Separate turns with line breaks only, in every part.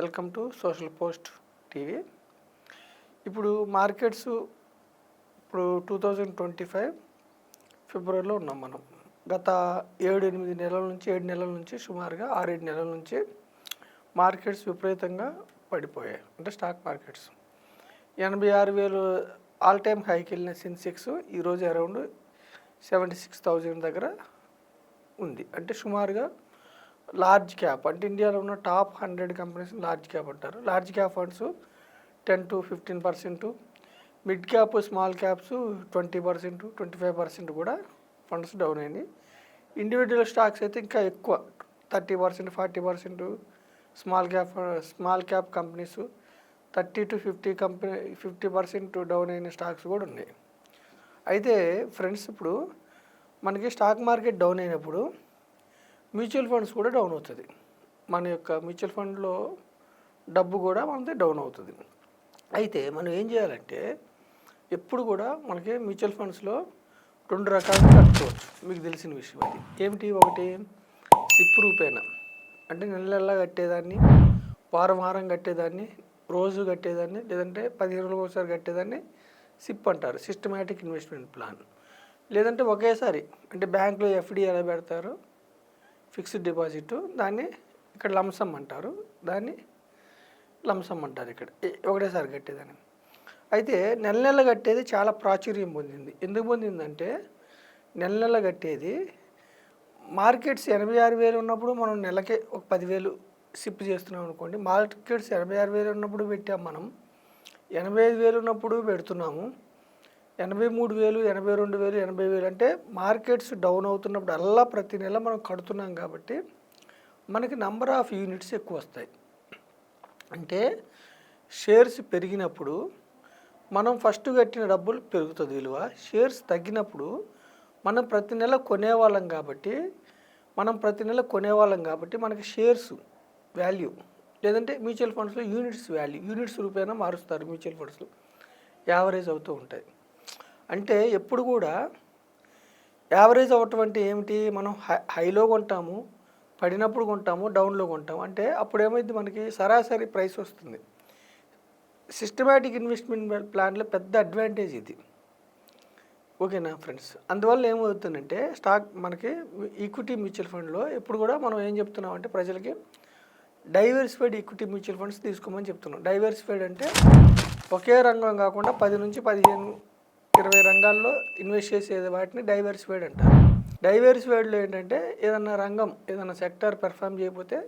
Welcome to social post TV. ఇప్పుడు markets ఇప్పుడు 2025 ఫిబ్రవరిలో ఉన్నాం మనం. గత 7-8 నెలల నుంచి 7 నెలల నుంచి సుమారుగా 6-7 నెలల నుంచి మార్కెట్స్ విపరీతంగా పడిపోయాయి. అంటే స్టాక్ మార్కెట్స్ 86,000 ఆల్ టైమ్ హైకి వెళ్ళిన సెన్సెక్స్ ఈరోజు అరౌండ్ 76,000 దగ్గర ఉంది. అంటే సుమారుగా లార్జ్ క్యాప్ అంటే ఇండియాలో ఉన్న టాప్ 100 కంపెనీస్ లార్జ్ క్యాప్ అంటారు. Large cap funds 10-15%, mid cap small caps 20%, 25% కూడా ఫండ్స్ డౌన్ అయినాయి. ఇండివిజువల్ స్టాక్స్ అయితే ఇంకా ఎక్కువ 30%, 40%. స్మాల్ క్యాప్ కంపెనీస్ 30-50% డౌన్ అయిన స్టాక్స్ కూడా ఉన్నాయి. అయితే ఫ్రెండ్స్, ఇప్పుడు మనకి స్టాక్ మార్కెట్ డౌన్ అయినప్పుడు మ్యూచువల్ ఫండ్స్ కూడా డౌన్ అవుతుంది. మన యొక్క మ్యూచువల్ ఫండ్లో డబ్బు కూడా మనది డౌన్ అవుతుంది. అయితే మనం ఏం చేయాలంటే ఎప్పుడు కూడా మనకి మ్యూచువల్ ఫండ్స్లో 2 రకాలుగా కట్టుకోవచ్చు. మీకు తెలిసిన విషయం అది ఏమిటి? ఒకటి సిప్ రూపేనా, అంటే నెల కట్టేదాన్ని, వారం కట్టేదాన్ని, రోజు కట్టేదాన్ని, లేదంటే 15 రోజులకు ఒకసారి కట్టేదాన్ని సిప్ అంటారు, సిస్టమాటిక్ ఇన్వెస్ట్మెంట్ ప్లాన్. లేదంటే ఒకేసారి అంటే బ్యాంకులో ఎఫ్డి ఎలా పెడతారో ఫిక్స్డ్ డిపాజిట్, దాన్ని ఇక్కడ లంసమ్ అంటారు, దాన్ని లంసమ్ అంటారు ఇక్కడ ఒకటేసారి కట్టేదాన్ని. అయితే నెల కట్టేది చాలా ప్రాచుర్యం పొందింది. ఎందుకు పొందిందంటే నెల కట్టేది మార్కెట్స్ 86,000 ఉన్నప్పుడు మనం నెలకే ఒక 10,000 సిప్ చేస్తున్నాం అనుకోండి. మార్కెట్స్ 86,000 ఉన్నప్పుడు పెట్టాం మనం, 85,000 ఉన్నప్పుడు పెడుతున్నాము, 83,000, 82,000, 80,000 అంటే మార్కెట్స్ డౌన్ అవుతున్నప్పుడు అలా ప్రతి నెల మనం కడుతున్నాం కాబట్టి మనకి నంబర్ ఆఫ్ యూనిట్స్ ఎక్కువ వస్తాయి. అంటే షేర్స్ పెరిగినప్పుడు మనం ఫస్ట్ కట్టిన డబ్బులు పెరుగుతుంది విలువ. షేర్స్ తగ్గినప్పుడు మనం ప్రతి నెల కొనేవాళ్ళం కాబట్టి మనకి షేర్స్ వాల్యూ, లేదంటే మ్యూచువల్ ఫండ్స్లో యూనిట్స్ వాల్యూ, యూనిట్స్ రూపేనా మారుస్తారు. మ్యూచువల్ ఫండ్స్లో యావరేజ్ అవుతూ ఉంటాయి. అంటే ఎప్పుడు కూడా యావరేజ్ అవ్వటం అంటే ఏమిటి? మనం హైలో కొంటాము, పడినప్పుడు కొంటాము, డౌన్లో కొంటాము. అంటే అప్పుడు ఏమైంది, మనకి సరాసరి ప్రైస్ వస్తుంది. సిస్టమాటిక్ ఇన్వెస్ట్మెంట్ ప్లాన్లో పెద్ద అడ్వాంటేజ్ ఇది. ఓకేనా ఫ్రెండ్స్? అందువల్ల ఏమవుతుందంటే మనకి ఈక్విటీ మ్యూచువల్ ఫండ్లో ఎప్పుడు కూడా మనం ఏం చెప్తున్నాం అంటే ప్రజలకి డైవర్సిఫైడ్ ఈక్విటీ మ్యూచువల్ ఫండ్స్ తీసుకోమని చెప్తున్నాం. డైవర్సిఫైడ్ అంటే ఒకే రంగం కాకుండా 10-15-20 రంగాల్లో ఇన్వెస్ట్ చేసేది వాటిని డైవర్సిఫైడ్ అంటారు. డైవర్సిఫైడ్లో ఏంటంటే ఏదైనా సెక్టర్ పెర్ఫామ్ చేయకపోతే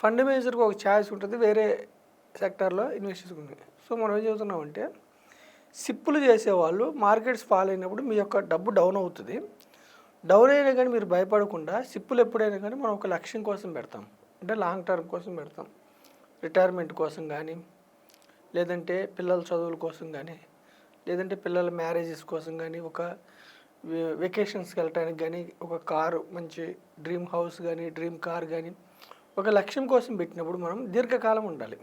ఫండ్ మేనేజర్కి ఒక ఛాయిస్ ఉంటుంది, వేరే సెక్టార్లో ఇన్వెస్ట్ చేసుకుంటుంది. సో మనం ఏం చెబుతున్నామంటే సిప్పులు చేసేవాళ్ళు మార్కెట్స్ ఫాల్ అయినప్పుడు మీ యొక్క డబ్బు డౌన్ అవుతుంది. డౌన్ అయినా కానీ మీరు భయపడకుండా సిప్పులు ఎప్పుడైనా కానీ మనం ఒక లక్ష్యం కోసం పెడతాం, అంటే లాంగ్ టర్మ్ కోసం పెడతాం. రిటైర్మెంట్ కోసం కానీ, లేదంటే పిల్లల చదువుల కోసం కానీ, లేదంటే పిల్లల మ్యారేజెస్ కోసం కానీ, ఒక వెకేషన్స్కి వెళ్ళటానికి కానీ, ఒక కారు మంచి డ్రీమ్ హౌస్ కానీ, డ్రీమ్ కార్ కానీ ఒక లక్ష్యం కోసం పెట్టినప్పుడు మనం దీర్ఘకాలం ఉండాలి.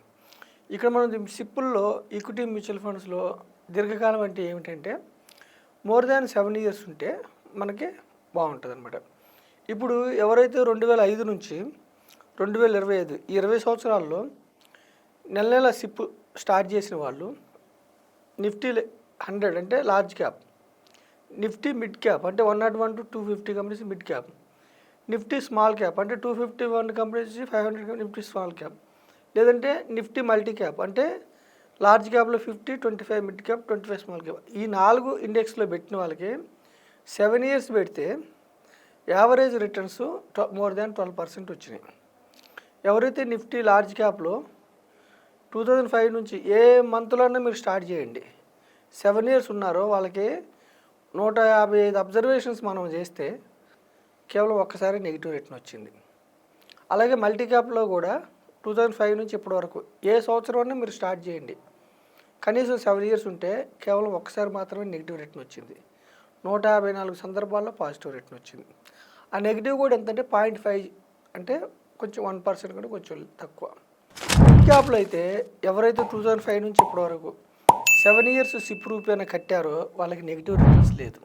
ఇక్కడ మనం సిప్పుల్లో ఈక్విటీ మ్యూచువల్ ఫండ్స్లో దీర్ఘకాలం అంటే ఏమిటంటే మోర్ దాన్ 7 years ఉంటే మనకి బాగుంటుంది అనమాట. ఇప్పుడు ఎవరైతే 2005 నుంచి 2025 ఈ 20 సంవత్సరాల్లో నెల సిప్ స్టార్ట్ చేసిన వాళ్ళు నిఫ్టీ 100 అంటే large cap, Nifty mid cap అంటే 101-250 companies mid cap, Nifty small cap అంటే 251 కంపెనీస్ 500 నిఫ్టీ స్మాల్ క్యాప్, లేదంటే నిఫ్టీ మల్టీ క్యాప్ అంటే లార్జ్ క్యాప్లో 50, 25 మిడ్ క్యాప్, 25 స్మాల్ క్యాప్. ఈ 4 ఇండెక్స్లో పెట్టిన వాళ్ళకి 7 years పెడితే యావరేజ్ రిటర్న్స్ మోర్ దాన్ 12% వచ్చినాయి. ఎవరైతే నిఫ్టీ లార్జ్ క్యాప్లో 2005 నుంచి ఏ మంత్లోనే మీరు స్టార్ట్ చేయండి 7 years ఉన్నారో వాళ్ళకి 155 అబ్జర్వేషన్స్ మనం చేస్తే కేవలం ఒక్కసారి నెగిటివ్ రిటర్న్ వచ్చింది. అలాగే మల్టీ క్యాప్లో కూడా 2005 నుంచి ఇప్పటి వరకు ఏ సంవత్సరంలో మీరు స్టార్ట్ చేయండి కనీసం 7 years ఉంటే కేవలం ఒక్కసారి మాత్రమే నెగిటివ్ రిటర్న్ వచ్చింది. 154 సందర్భాల్లో పాజిటివ్ రిటర్న్ వచ్చింది. ఆ నెగిటివ్ కూడా ఎంతంటే 0.5, అంటే కొంచెం 1% కంటే కొంచెం తక్కువ. మిడ్ క్యాప్లో అయితే ఎవరైతే 2005 నుంచి ఇప్పటి వరకు 7 years సిప్ రూపేనా కట్టారో వాళ్ళకి నెగిటివ్ రిటర్న్స్ లేదు,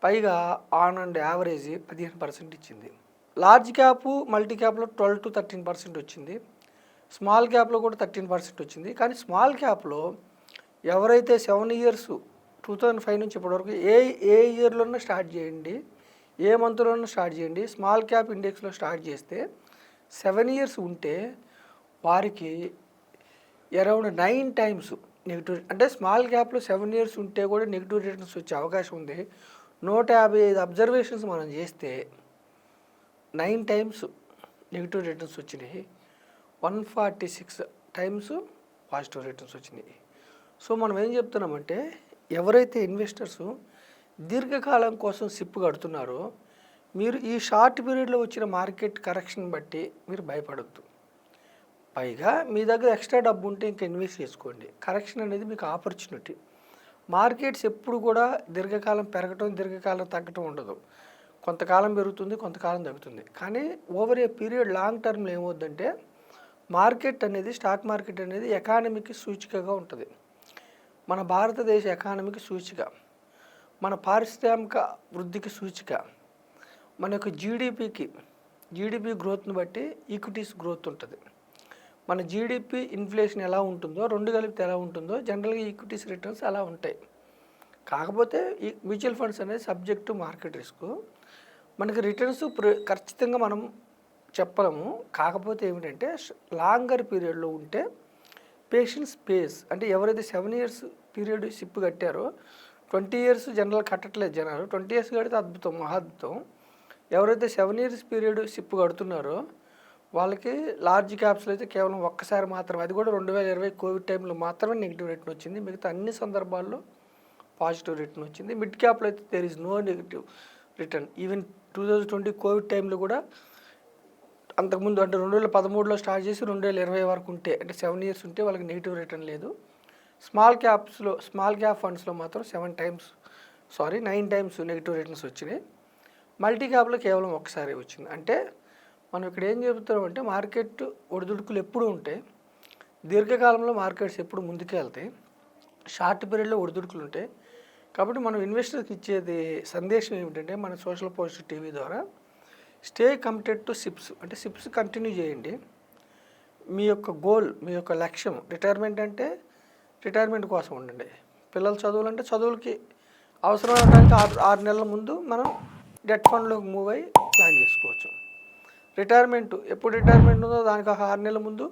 పైగా ఆన్ అండ్ యావరేజ్ 15% ఇచ్చింది. లార్జ్ క్యాప్ మల్టీ క్యాప్లో 12-13% వచ్చింది. స్మాల్ క్యాప్లో కూడా 13% వచ్చింది. కానీ స్మాల్ క్యాప్లో ఎవరైతే 7 ఇయర్స్ 2005 నుంచి ఇప్పటివరకు ఏ ఇయర్లోనూ స్టార్ట్ చేయండి, ఏ మంత్లోనూ స్టార్ట్ చేయండి, స్మాల్ క్యాప్ ఇండెక్స్లో స్టార్ట్ చేస్తే 7 ఇయర్స్ ఉంటే వారికి అరౌండ్ 9 టైమ్స్ నెగిటివ్, అంటే స్మాల్ క్యాప్లో 7 ఇయర్స్ ఉంటే కూడా నెగిటివ్ రిటర్న్స్ వచ్చే అవకాశం ఉంది. 155 అబ్జర్వేషన్స్ మనం చేస్తే 9 టైమ్స్ నెగిటివ్ రిటర్న్స్ వచ్చినాయి, 146 టైమ్స్ పాజిటివ్ రిటర్న్స్ వచ్చినాయి. సో మనం ఏం చెప్తున్నామంటే ఎవరైతే ఇన్వెస్టర్స్ దీర్ఘకాలం కోసం సిప్ కడుతున్నారో మీరు ఈ షార్ట్ పీరియడ్లో వచ్చిన మార్కెట్ కరెక్షన్ బట్టి మీరు భయపడద్దు. పైగా మీ దగ్గర ఎక్స్ట్రా డబ్బు ఉంటే ఇంకా ఇన్వెస్ట్ చేసుకోండి. కరెక్షన్ అనేది మీకు ఆపర్చునిటీ. మార్కెట్స్ ఎప్పుడు కూడా దీర్ఘకాలం పెరగటం దీర్ఘకాలం తగ్గటం ఉండదు. కొంతకాలం పెరుగుతుంది, కొంతకాలం తగ్గుతుంది. కానీ ఓవర్ ఏ పీరియడ్ లాంగ్ టర్మ్లో ఏమవుద్దంటే మార్కెట్ అనేది, స్టాక్ మార్కెట్ అనేది ఎకానమీకి సూచికగా ఉంటుంది. మన భారతదేశ ఎకానమీకి సూచిక, మన పారిశ్రామిక వృద్ధికి సూచిక, మన యొక్క జీడిపి గ్రోత్ని బట్టి ఈక్విటీస్ గ్రోత్ ఉంటుంది. మన జీడిపి ఇన్ఫ్లేషన్ ఎలా ఉంటుందో, రెండు కలిపితే ఎలా ఉంటుందో జనరల్గా ఈక్విటీస్ రిటర్న్స్ అలా ఉంటాయి. కాకపోతే ఈ మ్యూచువల్ ఫండ్స్ అనేది సబ్జెక్ట్ టు మార్కెట్ రిస్క్. మనకి రిటర్న్స్ ఖచ్చితంగా మనం చెప్పలేము. కాకపోతే ఏమిటంటే లాంగర్ పీరియడ్లో ఉంటే పేషెన్స్ పేస్, అంటే ఎవరైతే 7 ఇయర్స్ పీరియడ్ సిప్ కట్టారో 20 ఇయర్స్ జనరల్ కట్టట్లేదు జనాలు, 20 ఇయర్స్ కడితే అద్భుతం, మహాద్భుతం. ఎవరైతే 7 ఇయర్స్ పీరియడ్ సిప్ కడుతున్నారో వాళ్ళకి లార్జ్ క్యాప్స్లో అయితే కేవలం ఒక్కసారి మాత్రమే, అది కూడా 2020 కోవిడ్ టైంలో మాత్రమే నెగిటివ్ రిటర్న్ వచ్చింది. మిగతా అన్ని సందర్భాల్లో పాజిటివ్ రిటర్న్ వచ్చింది. మిడ్ క్యాప్లో అయితే there is no negative return. Even 2020 covid టైంలో కూడా అంతకుముందు అంటే 2013లో స్టార్ట్ చేసి 2020 వరకు ఉంటే, అంటే 7 ఇయర్స్ ఉంటే వాళ్ళకి నెగిటివ్ రిటర్న్ లేదు. స్మాల్ క్యాప్ ఫండ్స్లో మాత్రం 9 టైమ్స్ నెగిటివ్ రిటర్న్స్ వచ్చినాయి. మల్టీ క్యాప్లో కేవలం ఒకసారి వచ్చింది. అంటే మనం ఇక్కడ ఏం చెబుతున్నాం అంటే మార్కెట్ ఒడిదుడుకులు ఎప్పుడు ఉంటాయి, దీర్ఘకాలంలో మార్కెట్స్ ఎప్పుడు ముందుకు వెళ్తాయి, షార్ట్ పీరియడ్లో ఒడిదుడుకులు ఉంటాయి. కాబట్టి మనం ఇన్వెస్టర్కి ఇచ్చేది సందేశం ఏమిటంటే మన సోషల్ పోస్ట్ టీవీ ద్వారా స్టే కమిటెడ్ టు సిప్స్, అంటే సిప్స్ కంటిన్యూ చేయండి. మీ యొక్క గోల్, మీ యొక్క లక్ష్యం రిటైర్మెంట్ అంటే రిటైర్మెంట్ కోసం ఉండండి. పిల్లల చదువులు అంటే చదువులకి అవసరం అవడానికి 6 నెలల ముందు మనం డెట్ ఫండ్లోకి మూవ్ అయ్యి ప్లాన్ చేసుకోవచ్చు. రిటైర్మెంట్ ఎప్పుడు రిటైర్మెంట్ ఉందో దానికి 6 నెలల ముందు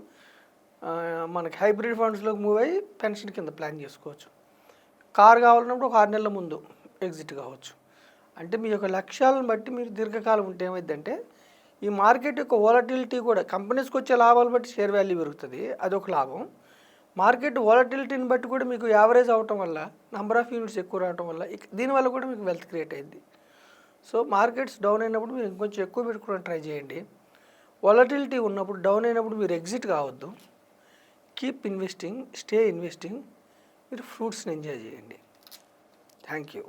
మనకి హైబ్రిడ్ ఫండ్స్లోకి మూవ్ అయ్యి పెన్షన్ కింద ప్లాన్ చేసుకోవచ్చు. కార్ కావాలన్నప్పుడు ఒక 6 నెలల ముందు ఎగ్జిట్ కావచ్చు. అంటే మీ యొక్క లక్ష్యాలను బట్టి మీరు దీర్ఘకాలం ఉంటే ఏమైందంటే ఈ మార్కెట్ యొక్క వాలటిలిటీ కూడా, కంపెనీస్కి వచ్చే లాభాలు బట్టి షేర్ వాల్యూ పెరుగుతుంది, అదొక లాభం. మార్కెట్ వాలటిలిటీని బట్టి కూడా మీకు యావరేజ్ అవటం వల్ల, నెంబర్ ఆఫ్ యూనిట్స్ ఎక్కువ రావటం వల్ల దీనివల్ల కూడా మీకు వెల్త్ క్రియేట్ అయింది. సో మార్కెట్స్ డౌన్ అయినప్పుడు మీరు ఇంకొంచెం ఎక్కువ పెట్టుకోవడానికి ట్రై చేయండి. వాలటిలిటీ ఉన్నప్పుడు, డౌన్ అయినప్పుడు మీరు ఎగ్జిట్ కావద్దు. కీప్ ఇన్వెస్టింగ్, స్టే ఇన్వెస్టింగ్, మీరు ఫ్రూట్స్ని ఎంజాయ్ చేయండి. Thank you.